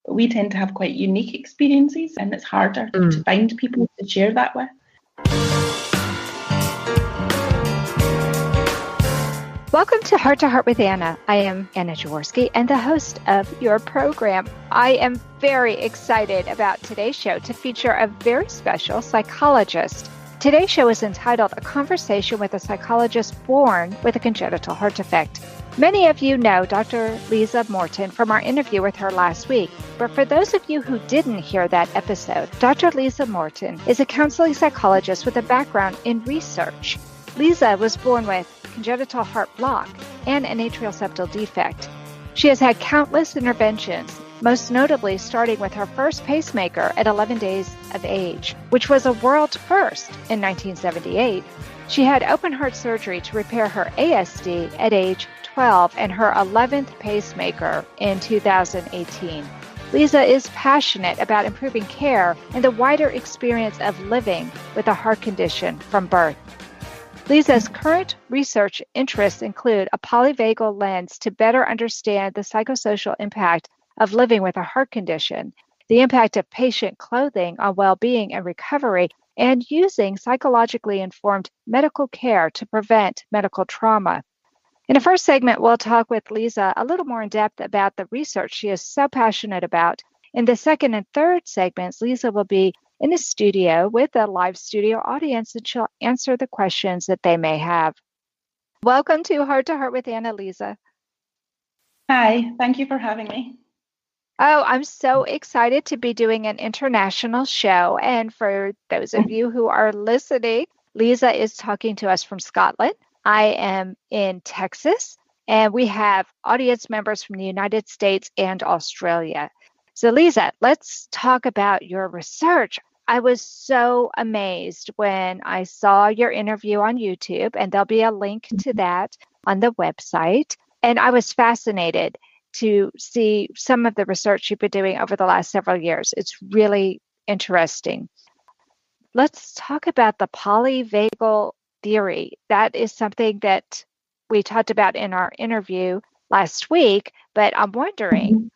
We tend to have quite unique experiences, and it's harder to find people to share that with. Welcome to Heart with Anna. I am Anna Jaworski and the host of your program. I am very excited about today's show to feature a very special psychologist. Today's show is entitled A Conversation with a Psychologist Born with a Congenital Heart Defect. Many of you know Dr. Liza Morton from our interview with her last week, but for those of you who didn't hear that episode, Dr. Liza Morton is a counseling psychologist with a background in research. Liza was born with congenital heart block and an atrial septal defect. She has had countless interventions, most notably starting with her first pacemaker at 11 days of age, which was a world first in 1978. She had open heart surgery to repair her ASD at age 12 and her 11th pacemaker in 2018. Liza is passionate about improving care and the wider experience of living with a heart condition from birth. Liza's current research interests include a polyvagal lens to better understand the psychosocial impact of living with a heart condition, the impact of patient clothing on well-being and recovery, and using psychologically informed medical care to prevent medical trauma. In the first segment, we'll talk with Liza a little more in depth about the research she is so passionate about. In the second and third segments, Liza will be in the studio with a live studio audience, and she'll answer the questions that they may have. Welcome to Heart with Anna, Liza. Hi, thank you for having me. Oh, I'm so excited to be doing an international show. And for those of you who are listening, Liza is talking to us from Scotland. I am in Texas, and we have audience members from the United States and Australia. So Liza, let's talk about your research. I was so amazed when I saw your interview on YouTube, and there'll be a link to that on the website. And I was fascinated to see some of the research you've been doing over the last several years. It's really interesting. Let's talk about the polyvagal theory. That is something that we talked about in our interview last week, but I'm wondering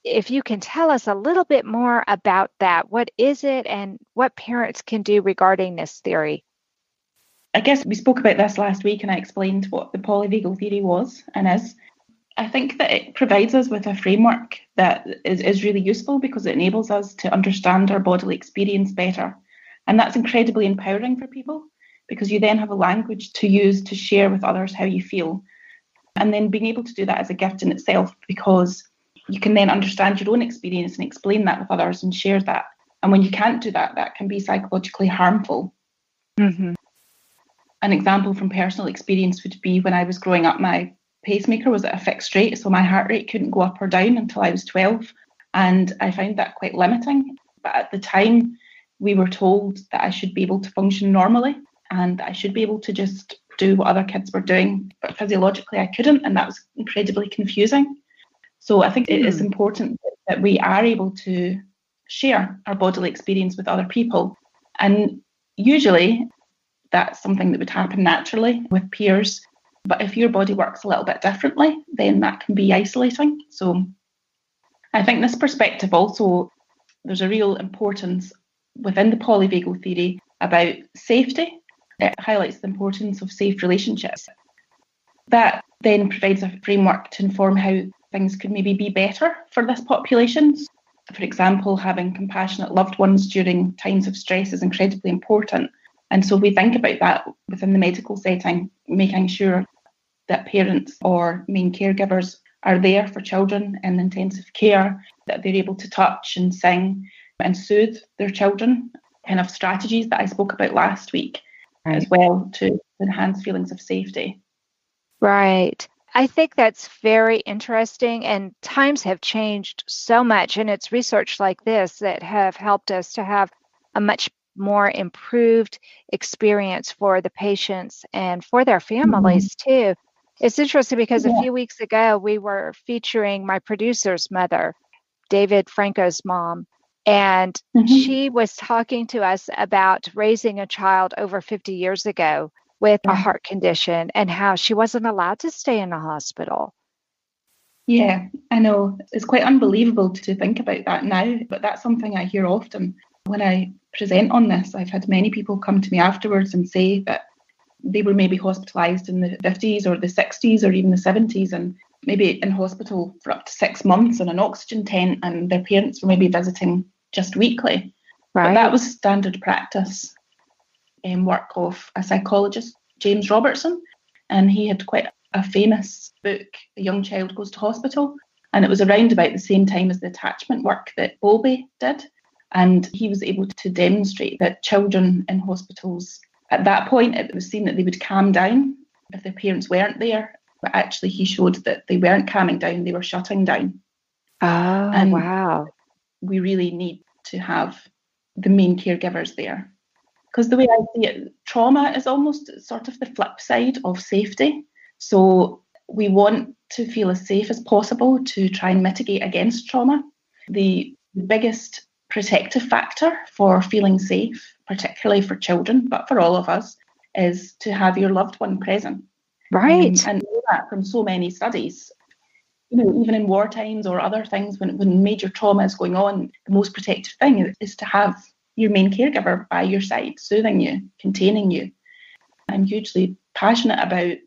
if you can tell us a little bit more about that. What is it and what parents can do regarding this theory? I guess we spoke about this last week and I explained what the polyvagal theory was and is. I think that it provides us with a framework that is really useful because it enables us to understand our bodily experience better. And that's incredibly empowering for people, because you then have a language to use to share with others how you feel. And then being able to do that is a gift in itself, because you can then understand your own experience and explain that with others and share that. And when you can't do that, that can be psychologically harmful. Mm-hmm. An example from personal experience would be when I was growing up, my pacemaker was at a fixed rate, so my heart rate couldn't go up or down until I was 12. And I found that quite limiting. But at the time, we were told that I should be able to function normally, and I should be able to just do what other kids were doing, but physiologically I couldn't, and that was incredibly confusing. So I think it is important that we are able to share our bodily experience with other people. And usually that's something that would happen naturally with peers. But if your body works a little bit differently, then that can be isolating. So I think this perspective also, there's a real importance within the polyvagal theory about safety. It highlights the importance of safe relationships. That then provides a framework to inform how things could maybe be better for this population. For example, having compassionate loved ones during times of stress is incredibly important. And so we think about that within the medical setting, making sure that parents or main caregivers are there for children in intensive care, that they're able to touch and sing and soothe their children, kind of strategies that I spoke about last week. As well, to enhance feelings of safety. Right. I think that's very interesting, and times have changed so much, and it's research like this that have helped us to have a much more improved experience for the patients and for their families too. It's interesting because a few weeks ago we were featuring my producer's mother, David Franco's mom. And she was talking to us about raising a child over 50 years ago with a heart condition and how she wasn't allowed to stay in the hospital. Yeah, I know. It's quite unbelievable to think about that now, but that's something I hear often when I present on this. I've had many people come to me afterwards and say that they were maybe hospitalised in the 50s or the 60s or even the 70s, and maybe in hospital for up to 6 months in an oxygen tent, and their parents were maybe visiting just weekly. Right. But that was standard practice work of a psychologist, James Robertson, and he had quite a famous book, A Young Child Goes to Hospital, and it was around about the same time as the attachment work that Bowlby did, and he was able to demonstrate that children in hospitals, at that point it was seen that they would calm down if their parents weren't there, but actually he showed that they weren't calming down, they were shutting down. Oh, and wow. We really need to have the main caregivers there. Because the way I see it, trauma is almost sort of the flip side of safety. So we want to feel as safe as possible to try and mitigate against trauma. The biggest protective factor for feeling safe, particularly for children, but for all of us, is to have your loved one present. Right. And know that from so many studies. Even in war times or other things, when major trauma is going on, the most protective thing is to have your main caregiver by your side, soothing you, containing you. I'm hugely passionate about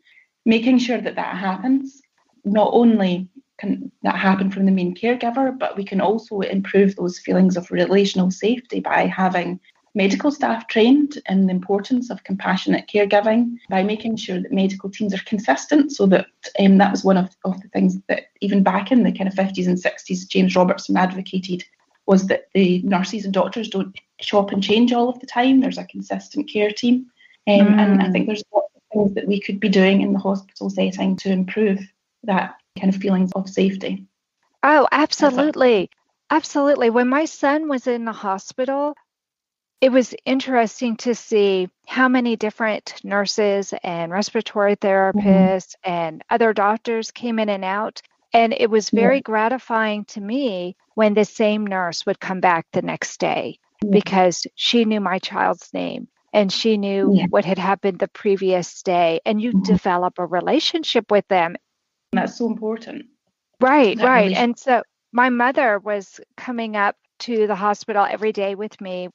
making sure that happens. Not only can that happen from the main caregiver, but we can also improve those feelings of relational safety by having medical staff trained in the importance of compassionate caregiving, by making sure that medical teams are consistent, so that that was one of the things that even back in the kind of 50s and 60s, James Robertson advocated, was that the nurses and doctors don't shop and change all of the time. There's a consistent care team. And I think there's lots of things that we could be doing in the hospital setting to improve that kind of feelings of safety. Oh, absolutely. Absolutely. When my son was in the hospital, it was interesting to see how many different nurses and respiratory therapists and other doctors came in and out. And it was very gratifying to me when the same nurse would come back the next day because she knew my child's name and she knew what had happened the previous day. And you develop a relationship with them. That's so important. Right, right. And so my mother was coming up to the hospital every day with me,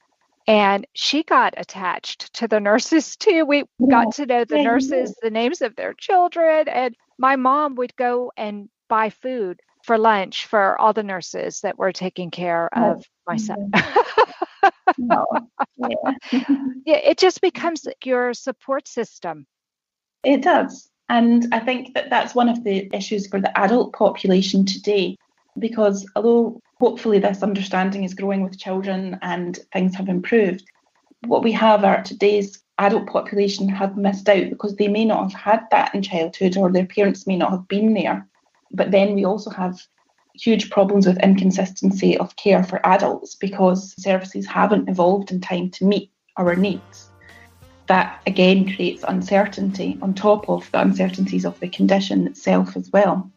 and she got attached to the nurses too. We got to know the nurses, the names of their children, and my mom would go and buy food for lunch for all the nurses that were taking care of my son. It just becomes your support system. It does. And I think that that's one of the issues for the adult population today, because although hopefully this understanding is growing with children and things have improved, what we have are today's adult population have missed out because they may not have had that in childhood, or their parents may not have been there. But then we also have huge problems with inconsistency of care for adults because services haven't evolved in time to meet our needs. That again creates uncertainty on top of the uncertainties of the condition itself as well.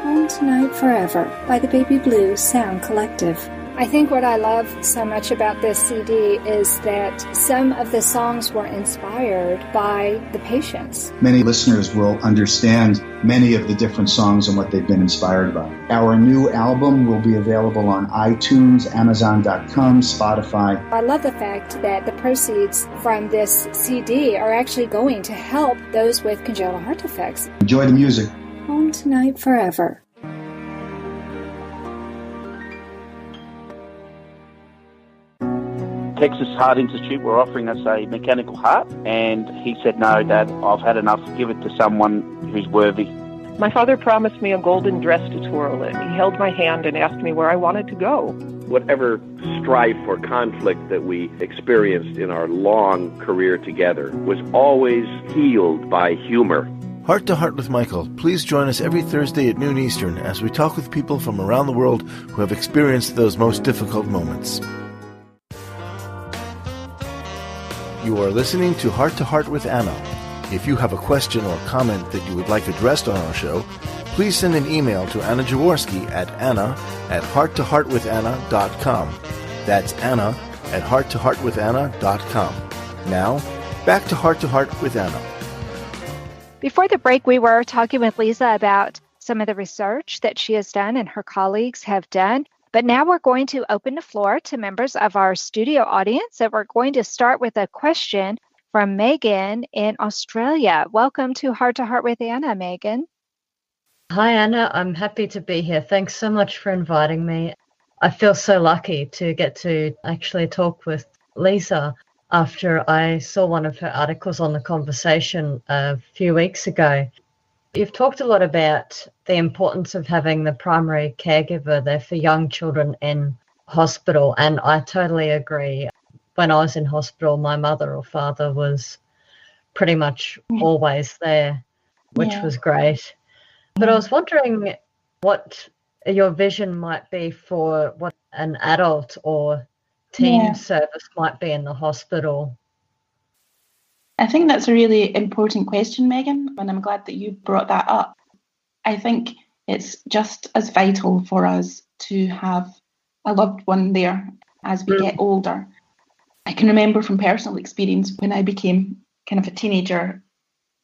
Home Tonight Forever by the Baby Blue Sound Collective. I think what I love so much about this CD is that some of the songs were inspired by the patients. Many listeners will understand many of the different songs and what they've been inspired by. Our new album will be available on iTunes, Amazon.com, Spotify. I love the fact that the proceeds from this CD are actually going to help those with congenital heart defects. Enjoy the music. Home Tonight Forever. Texas Heart Institute were offering us a mechanical heart, and he said, "No, Dad, I've had enough. Give it to someone who's worthy." My father promised me a golden dress to twirl in. He held my hand and asked me where I wanted to go. Whatever strife or conflict that we experienced in our long career together was always healed by humor. Heart to Heart with Michael. Please join us every Thursday at noon Eastern as we talk with people from around the world who have experienced those most difficult moments. You are listening to Heart with Anna. If you have a question or comment that you would like addressed on our show, please send an email to Anna Jaworski at anna@hearttoheartwithanna.com. That's Anna@hearttoheartwithanna.com. Now, Back to Heart with Anna. Before the break, we were talking with Liza about some of the research that she has done and her colleagues have done. But now we're going to open the floor to members of our studio audience. And we're going to start with a question from Megan in Australia. Welcome to Heart with Anna, Megan. Hi, Anna. I'm happy to be here. Thanks so much for inviting me. I feel so lucky to get to actually talk with Liza after I saw one of her articles on The Conversation a few weeks ago. You've talked a lot about the importance of having the primary caregiver there for young children in hospital, and I totally agree. When I was in hospital, my mother or father was pretty much always there, which was great. But I was wondering what your vision might be for what an adult or teen service might be in the hospital. I think that's a really important question, Megan, and I'm glad that you brought that up. I think it's just as vital for us to have a loved one there as we get older. I can remember from personal experience when I became kind of a teenager,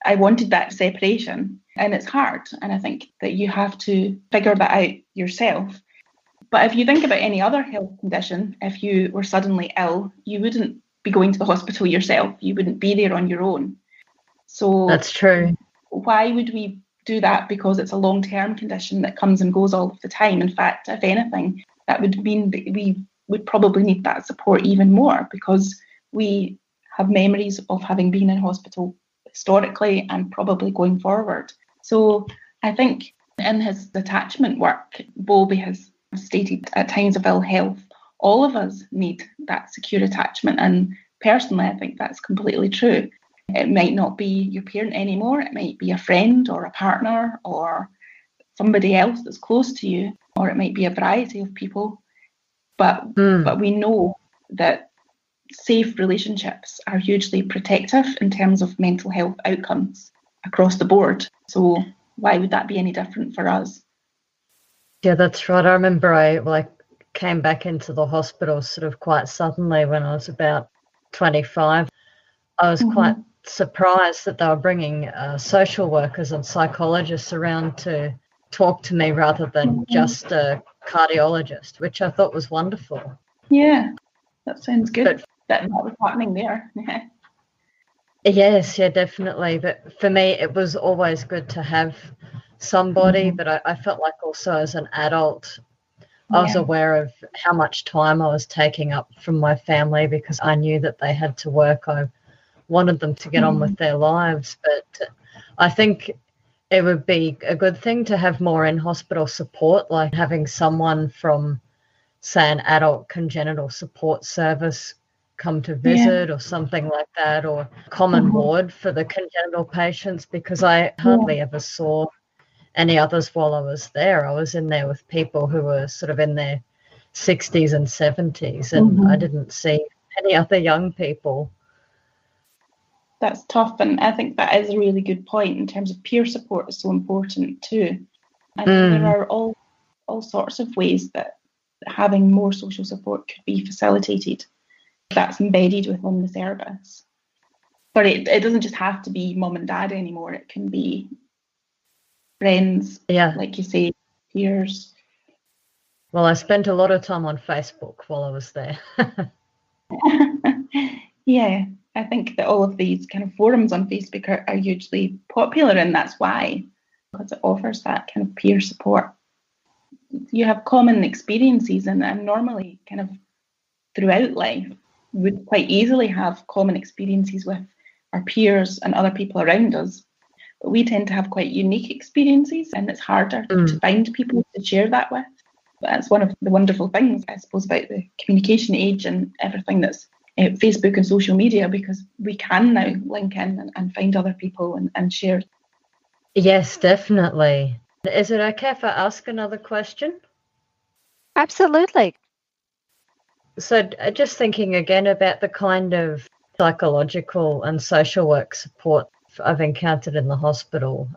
I wanted that separation, and it's hard. And I think that you have to figure that out yourself. But if you think about any other health condition, if you were suddenly ill, you wouldn't be going to the hospital yourself. You wouldn't be there on your own. So that's true. Why would we do that? Because it's a long-term condition that comes and goes all of the time. In fact, if anything, that would mean that we would probably need that support even more, because we have memories of having been in hospital historically and probably going forward. So I think in his attachment work, Bowlby has stated at times of ill health, all of us need that secure attachment. And personally, I think that's completely true. It might not be your parent anymore. It might be a friend or a partner or somebody else that's close to you, or it might be a variety of people. But we know that safe relationships are hugely protective in terms of mental health outcomes across the board. So why would that be any different for us? Yeah, that's right. I remember I came back into the hospital sort of quite suddenly when I was about 25. I was quite surprised that they were bringing social workers and psychologists around to talk to me rather than just a cardiologist, which I thought was wonderful. Yeah, that sounds good. That was happening there. Yes, yeah, definitely. But for me, it was always good to have somebody, but I felt like also as an adult, I was aware of how much time I was taking up from my family because I knew that they had to work. I wanted them to get on with their lives, but I think it would be a good thing to have more in-hospital support, like having someone from, say, an adult congenital support service come to visit or something like that, or common ward for the congenital patients, because I hardly ever saw any others while I was there. I was in there with people who were sort of in their 60s and 70s, and I didn't see any other young people. That's tough, and I think that is a really good point in terms of peer support is so important too. And there are all sorts of ways that having more social support could be facilitated. That's embedded within the service. But it doesn't just have to be mum and dad anymore. It can be friends, like you say, peers. Well, I spent a lot of time on Facebook while I was there. Yeah, I think that all of these kind of forums on Facebook are hugely popular, and that's why, because it offers that kind of peer support. You have common experiences, and normally kind of throughout life, we would quite easily have common experiences with our peers and other people around us. But we tend to have quite unique experiences, and it's harder to find people to share that with. That's one of the wonderful things, I suppose, about the communication age and everything that's Facebook and social media, because we can now link in and find other people and share. Yes, definitely. Is it okay if I ask another question? Absolutely. So just thinking again about the kind of psychological and social work support I've encountered in the hospital.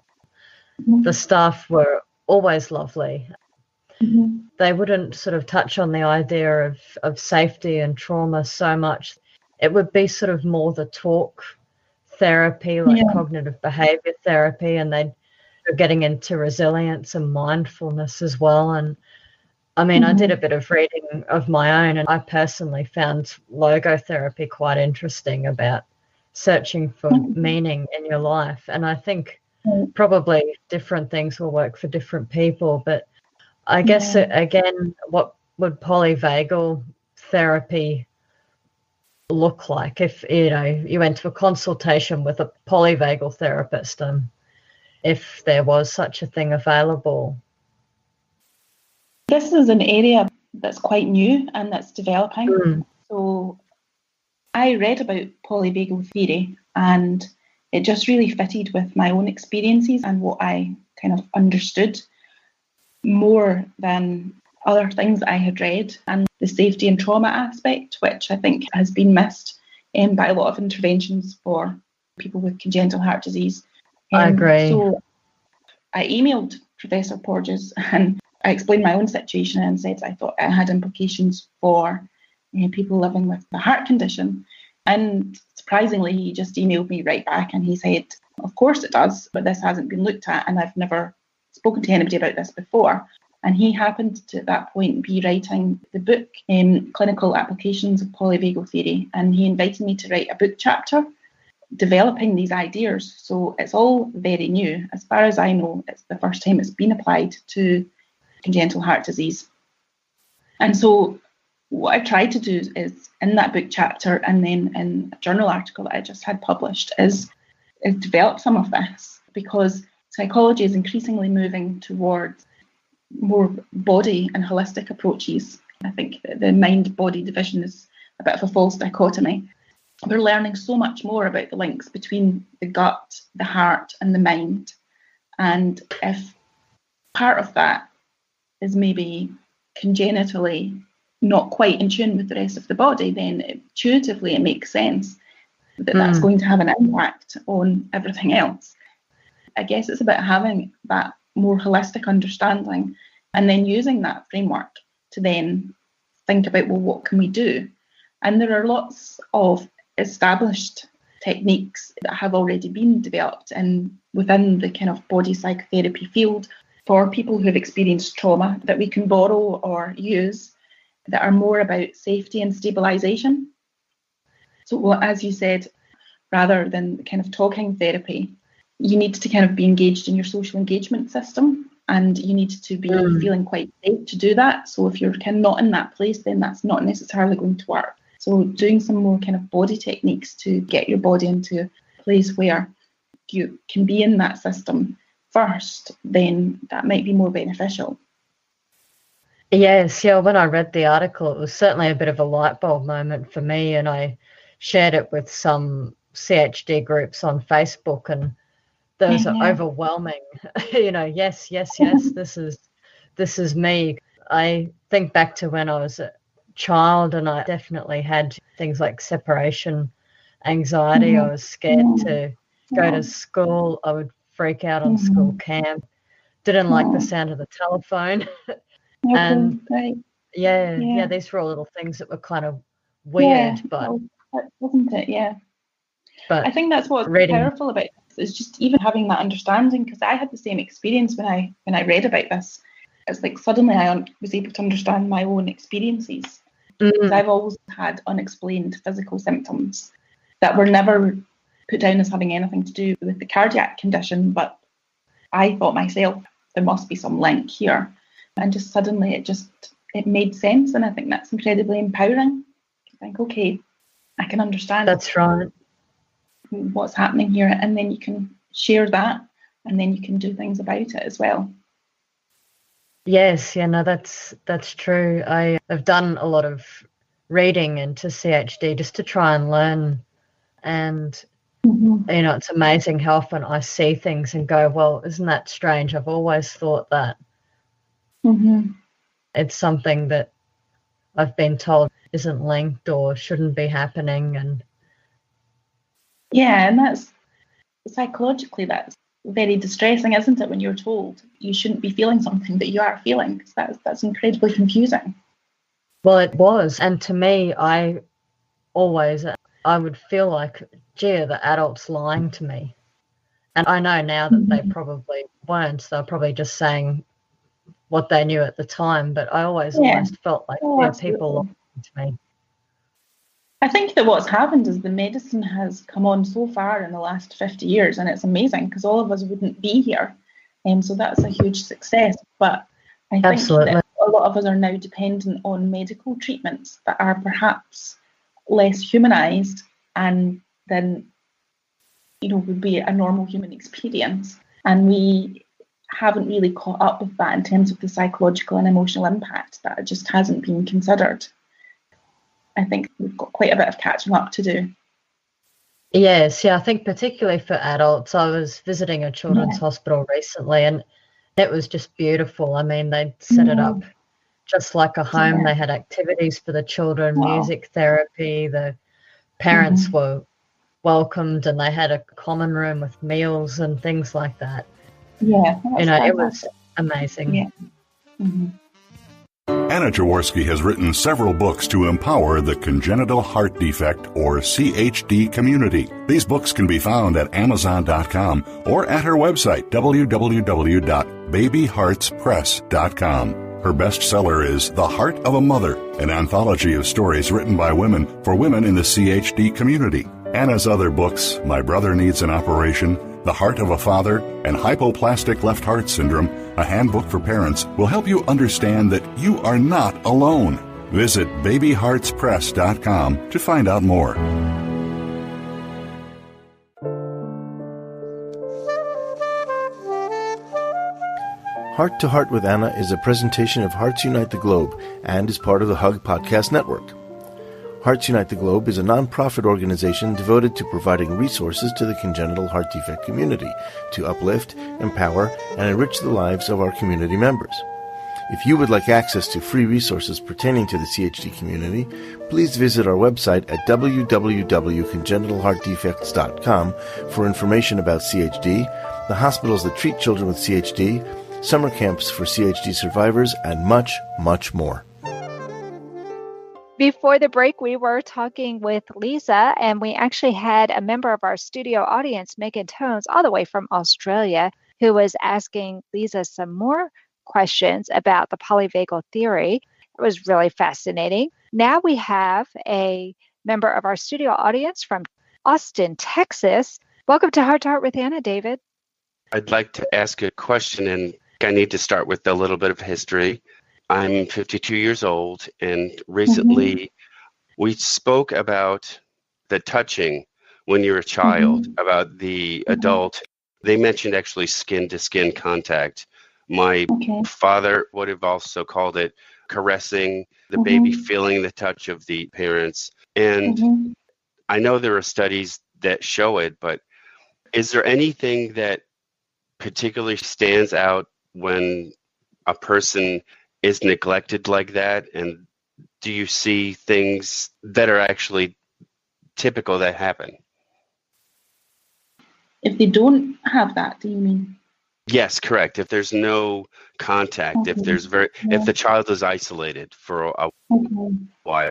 The staff were always lovely. They wouldn't sort of touch on the idea of safety and trauma so much. It would be sort of more the talk therapy, like cognitive behavior therapy, and they're getting into resilience and mindfulness as well. And I mean, I did a bit of reading of my own, and I personally found logotherapy quite interesting about searching for meaning in your life. And I think probably different things will work for different people. But I guess, again, what would polyvagal therapy look like if, you know, you went to a consultation with a polyvagal therapist, if there was such a thing available? This is an area that's quite new and that's developing. So I read about polyvagal theory, and it just really fitted with my own experiences and what I kind of understood more than other things I had read, and the safety and trauma aspect, which I think has been missed by a lot of interventions for people with congenital heart disease. I agree. So I emailed Professor Porges and I explained my own situation and said I thought it had implications for people living with a heart condition. And surprisingly, he just emailed me right back and he said, of course it does, but this hasn't been looked at and I've never spoken to anybody about this before. And he happened to, at that point, be writing the book, Clinical Applications of Polyvagal Theory. And he invited me to write a book chapter developing these ideas. So it's all very new. As far as I know, it's the first time it's been applied to congenital heart disease. And so what I tried to do is, in that book chapter and then in a journal article that I just had published, is develop some of this, because psychology is increasingly moving towards more body and holistic approaches. I think the mind-body division is a bit of a false dichotomy. We're learning so much more about the links between the gut, the heart, and the mind. And if part of that is maybe congenitally not quite in tune with the rest of the body, then intuitively it makes sense that that's going to have an impact on everything else. I guess it's about having that more holistic understanding and then using that framework to then think about, well, what can we do? And there are lots of established techniques that have already been developed and within the kind of body psychotherapy field for people who have experienced trauma that we can borrow or use that are more about safety and stabilization. So, well, as you said, rather than kind of talking therapy, you need to kind of be engaged in your social engagement system, and you need to be feeling quite safe to do that. So if you're kind of not in that place, then that's not necessarily going to work. So doing some more kind of body techniques to get your body into a place where you can be in that system first, then that might be more beneficial. Yes, yeah, when I read the article, it was certainly a bit of a light bulb moment for me, and I shared it with some CHD groups on Facebook, and those are overwhelming. You know, yes, this is me. I think back to when I was a child, and I definitely had things like separation anxiety. I was scared to go to school. I would freak out on school camp. Didn't like the sound of the telephone. And these were all little things that were kind of weird, but wasn't it? Yeah. But I think that's what's powerful about this, is just even having that understanding, because I had the same experience when I read about this. It's like suddenly I was able to understand my own experiences. Because I've always had unexplained physical symptoms that were never put down as having anything to do with the cardiac condition, but I thought myself there must be some link here. And just suddenly it made sense, and I think that's incredibly empowering. I think, okay, I can understand. That's right. What's happening here, and then you can share that, and then you can do things about it as well. Yes, that's true. I have done a lot of reading into CHD just to try and learn, and you know, it's amazing how often I see things and go, well, isn't that strange? I've always thought that. It's something that I've been told isn't linked or shouldn't be happening. And that's psychologically, that's very distressing, isn't it, when you're told you shouldn't be feeling something that you are feeling, because that's incredibly confusing. Well, it was. And to me, I would feel like gee, are the adults lying to me? And I know now that they probably weren't. They're probably just saying what they knew at the time, but I always almost felt like people lying to me. I think that what's happened is the medicine has come on so far in the last 50 years, and it's amazing because all of us wouldn't be here. So that's a huge success. But I think that a lot of us are now dependent on medical treatments that are perhaps less humanized and then, would be a normal human experience. And we haven't really caught up with that in terms of the psychological and emotional impact. That just hasn't been considered. I think we've got quite a bit of catching up to do. Yes, I think particularly for adults. I was visiting a children's hospital recently, and it was just beautiful. I mean, they'd set it up just like a home. They had activities for the children, music therapy. The parents were welcomed, and they had a common room with meals and things like that. Yeah, it was amazing. Yeah. Mm-hmm. Anna Jaworski has written several books to empower the Congenital Heart Defect, or CHD, community. These books can be found at Amazon.com or at her website, www.babyheartspress.com. Her bestseller is The Heart of a Mother, an anthology of stories written by women for women in the CHD community. Anna's other books, My Brother Needs an Operation, The Heart of a Father, and Hypoplastic Left Heart Syndrome, a handbook for parents, will help you understand that you are not alone. Visit babyheartspress.com to find out more. Heart to Heart with Anna is a presentation of Hearts Unite the Globe and is part of the Hug Podcast Network. Hearts Unite the Globe is a non-profit organization devoted to providing resources to the congenital heart defect community to uplift, empower, and enrich the lives of our community members. If you would like access to free resources pertaining to the CHD community, please visit our website at www.congenitalheartdefects.com for information about CHD, the hospitals that treat children with CHD, summer camps for CHD survivors, and much, much more. Before the break, we were talking with Liza, and we actually had a member of our studio audience, Megan Tones, all the way from Australia, who was asking Liza some more questions about the polyvagal theory. It was really fascinating. Now we have a member of our studio audience from Austin, Texas. Welcome to Heart with Anna, David. I'd like to ask a question, and I need to start with a little bit of history. I'm 52 years old, and recently we spoke about the touching when you're a child, about the adult. They mentioned actually skin-to-skin contact. My father would have also called it caressing the baby, feeling the touch of the parents. And I know there are studies that show it, but is there anything that particularly stands out when a person is neglected like that? And do you see things that are actually typical that happen? If they don't have that, do you mean? Yes, correct. If there's no contact, if there's if the child is isolated for a while.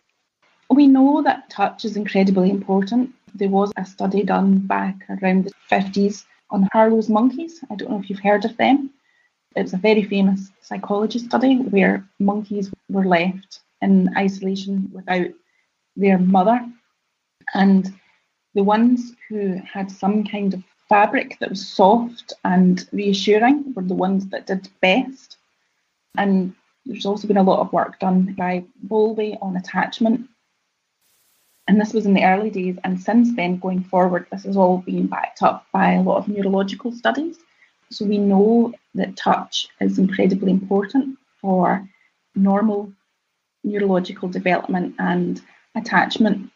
We know that touch is incredibly important. There was a study done back around the 50s on Harlow's monkeys. I don't know if you've heard of them. It's a very famous psychology study where monkeys were left in isolation without their mother. And the ones who had some kind of fabric that was soft and reassuring were the ones that did best. And there's also been a lot of work done by Bowlby on attachment. And this was in the early days. And since then, going forward, this has all been backed up by a lot of neurological studies. So we know that touch is incredibly important for normal neurological development and attachment,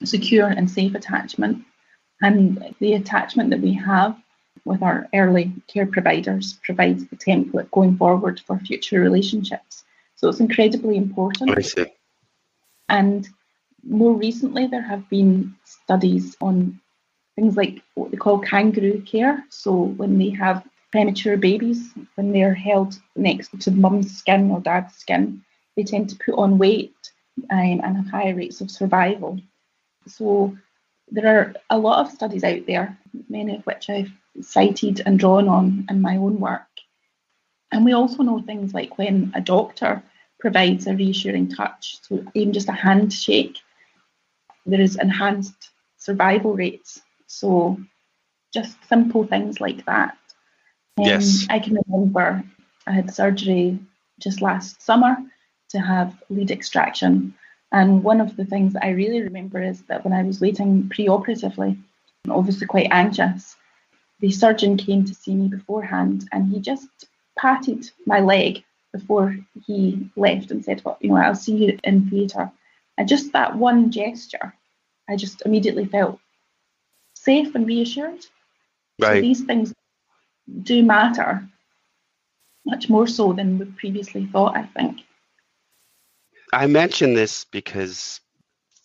secure and safe attachment. And the attachment that we have with our early care providers provides the template going forward for future relationships. So it's incredibly important. I see. And more recently, there have been studies on things like what they call kangaroo care. So when they have premature babies, when they're held next to mum's skin or dad's skin, they tend to put on weight and have higher rates of survival. So There are a lot of studies out there, many of which I've cited and drawn on in my own work. And we also know things like when a doctor provides a reassuring touch, so even just a handshake, there is enhanced survival rates. So just simple things like that. Yes. I can remember I had surgery just last summer to have lead extraction. And one of the things that I really remember is that when I was waiting pre-operatively, obviously quite anxious, the surgeon came to see me beforehand and he just patted my leg before he left and said, well, I'll see you in theatre. And just that one gesture, I just immediately felt safe and reassured. Right. So these things do matter, much more so than we previously thought, I think. I mention this because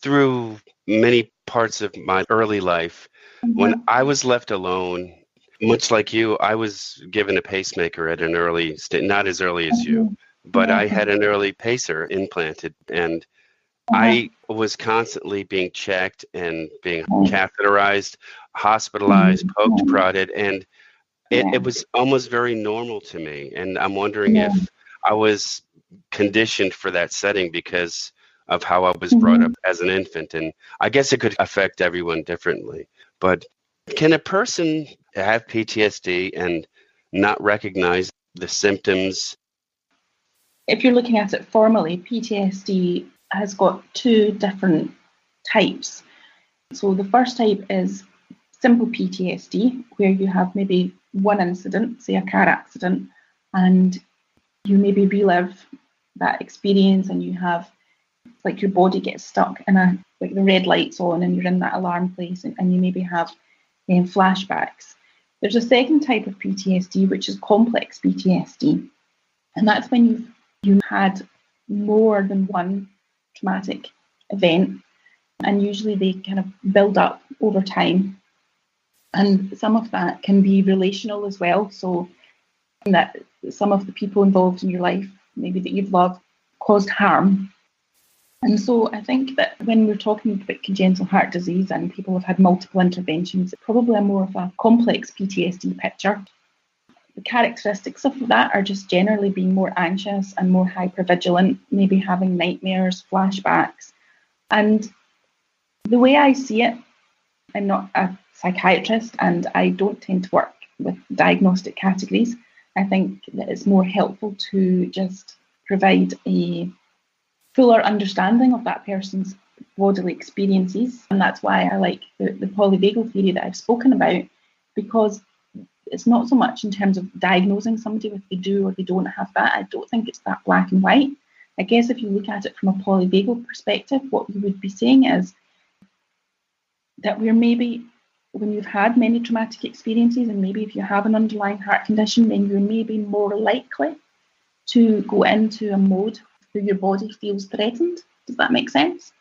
through many parts of my early life, when I was left alone, much like you, I was given a pacemaker at an early stage, not as early as you, but I had an early pacer implanted, and I was constantly being checked and being catheterized, hospitalized, poked, prodded, and it was almost very normal to me. And I'm wondering if I was conditioned for that setting because of how I was brought up as an infant. And I guess it could affect everyone differently. But can a person have PTSD and not recognize the symptoms? If you're looking at it formally, PTSD has got two different types. So the first type is simple PTSD, where you have maybe one incident, say a car accident, and you maybe relive that experience and you have, like, your body gets stuck in like the red light's on and you're in that alarm place and you maybe have flashbacks. There's a second type of PTSD, which is complex PTSD. And that's when you've had more than one traumatic event. And usually they kind of build up over time. And some of that can be relational as well. So that some of the people involved in your life, maybe that you've loved, caused harm. And so I think that when we're talking about congenital heart disease and people have had multiple interventions, it's probably more of a complex PTSD picture. The characteristics of that are just generally being more anxious and more hypervigilant, maybe having nightmares, flashbacks. And the way I see it, I'm not a psychiatrist and I don't tend to work with diagnostic categories. I think that it's more helpful to just provide a fuller understanding of that person's bodily experiences. And that's why I like the polyvagal theory that I've spoken about, because it's not so much in terms of diagnosing somebody with they do or they don't have that. I don't think it's that black and white. I guess if you look at it from a polyvagal perspective, what you would be saying is that we're maybe, when you've had many traumatic experiences and maybe if you have an underlying heart condition, then you're maybe more likely to go into a mode where your body feels threatened. Does that make sense?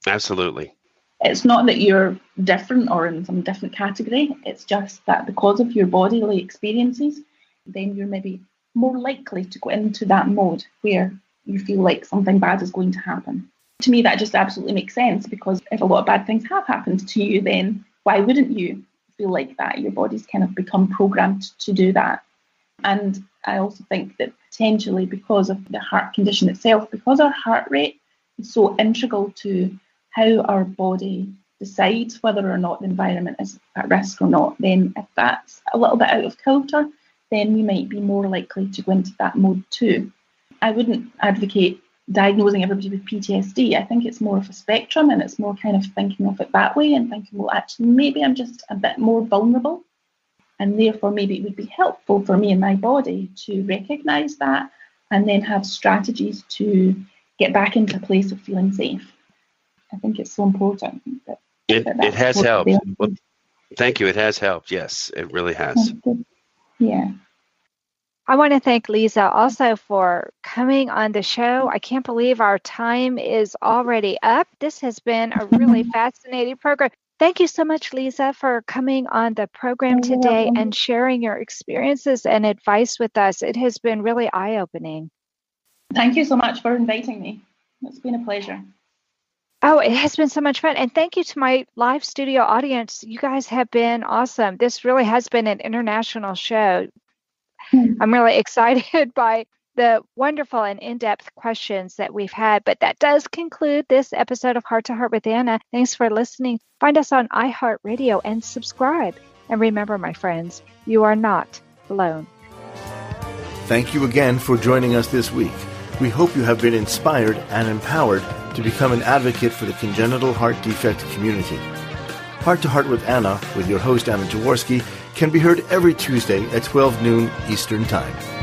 Absolutely. It's not that you're different or in some different category. It's just that because of your bodily experiences, then you're maybe more likely to go into that mode where you feel like something bad is going to happen. To me, that just absolutely makes sense, because if a lot of bad things have happened to you, then why wouldn't you feel like that? Your body's kind of become programmed to do that. And I also think that potentially because of the heart condition itself, because our heart rate is so integral to how our body decides whether or not the environment is at risk or not, then if that's a little bit out of kilter, then we might be more likely to go into that mode too. I wouldn't advocate diagnosing everybody with PTSD. I think it's more of a spectrum, and it's more kind of thinking of it that way and thinking, well, actually, maybe I'm just a bit more vulnerable, and therefore maybe it would be helpful for me and my body to recognise that and then have strategies to get back into a place of feeling safe. I think it's so important. It has helped. Well, thank you. It has helped. Yes, it really has. Yeah. I want to thank Liza also for coming on the show. I can't believe our time is already up. This has been a really fascinating program. Thank you so much, Liza, for coming on the program today and sharing your experiences and advice with us. It has been really eye-opening. Thank you so much for inviting me. It's been a pleasure. Oh, it has been so much fun. And thank you to my live studio audience. You guys have been awesome. This really has been an international show. I'm really excited by the wonderful and in-depth questions that we've had. But that does conclude this episode of Heart to Heart with Anna. Thanks for listening. Find us on iHeartRadio and subscribe. And remember, my friends, you are not alone. Thank you again for joining us this week. We hope you have been inspired and empowered to become an advocate for the congenital heart defect community. Heart to Heart with Anna, with your host Anna Jaworski, can be heard every Tuesday at 12 noon Eastern Time.